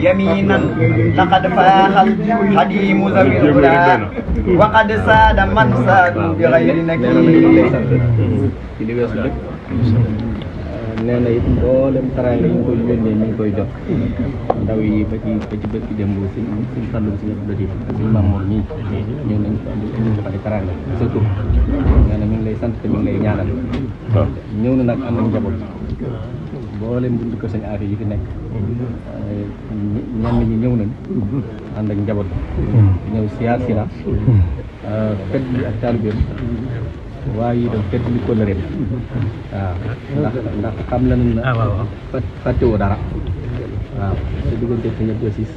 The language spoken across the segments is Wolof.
يمينا لقد فاح الحديم ذوي الهدى وقد ساد من ساد بغير نكير nee na it mboolem teraanga yi ñu koy yónnee ñu ngi koy jox ndaw yi ba ci bët ki démb suñ fàllu si ñëpp dëkk suñ Mamour ñii ñëw nañ ko andi ñu defal teraanga surtout nee na mi ngi lay sant te mi ngi lay ñaanal ñëw na nag am nañ njaboot mboolem buntu ko sëñ Afi yi fi nekk ñenn ñi ñëw nañ ànd ak njaboot ñëw siyaar si la fet bi ak taalibeem waaye itam fekk li ko lëreem waaw ndax xam nañ ne fàttewoo dara waaw sa diggante sa ñëpp siis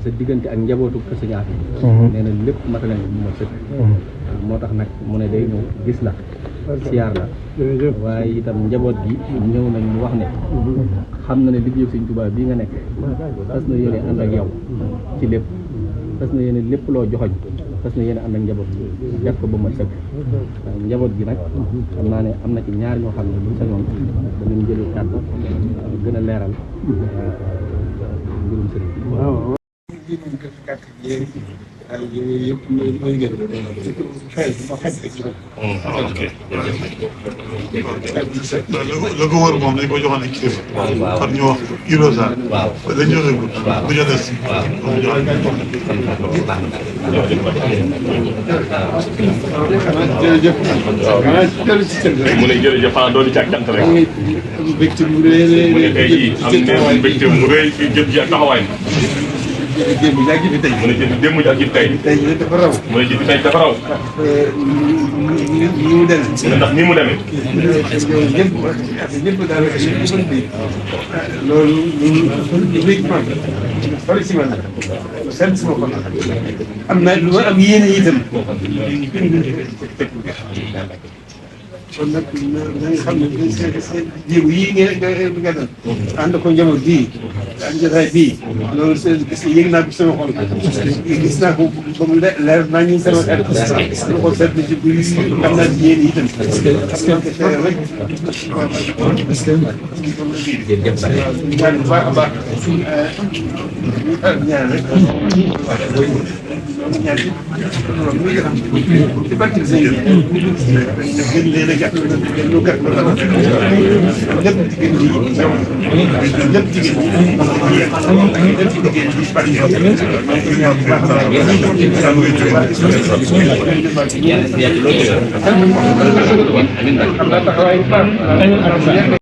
sa diggante ak njabootu ko sa ñaati nee na lépp matale mu ma sëkk moo tax nag mu ne day ñëw gis la siyaar la waaye itam njaboot gi ñëw nañ mu wax ne xam na ne liggéeyu Sëñ Tuubaa bii nga nekk fas na yéene ànd ak yow ci lépp fas na yéene lépp loo joxoñ fas na yéene ànd ak njaboot def ko ba ma sëkk njaboot gi nag xam naa ne am na ci ñaar ñoo xam ne buñ sañoon danañ jëlu kàddu gën a leeral mbirum sëriñ la ko wër moom dañ ko joxoon ak kilifa par ñu wax Irosa dañ joxe bu ñu des mu ne jërëjëf xanaa doon ci ak cant rek mu ne tey jii am na mbégte mu rëy jëm ci ak taxawaay démb jàggi fi tey mu ne jënd démb jàggi tey tey dafa raw mu ne jënd tey dafa raw ni mu demee mu ne ndax nii mu demee ñëpp daal loolu lu bëgg man sori si man seen sama xol am na lu ma am yéene itam kon nag na nga xam ne seen jéego yii nga def ànd ko njaboot bii ak jotaay bii loolu yëg naa ko sama xol gis naa ko ba mu leer naa ñu sama xel sama xol seet na ci biir am naa ci yéen itam parce que rek ñaan bu baax a baax ñaan rek ñaan ci barke sëñ bi gën leen a gàtt gën ñu gàtt lépp jigéen ji lépp jigéen ji lépp jigéen ji barke ñaan bu baax a baax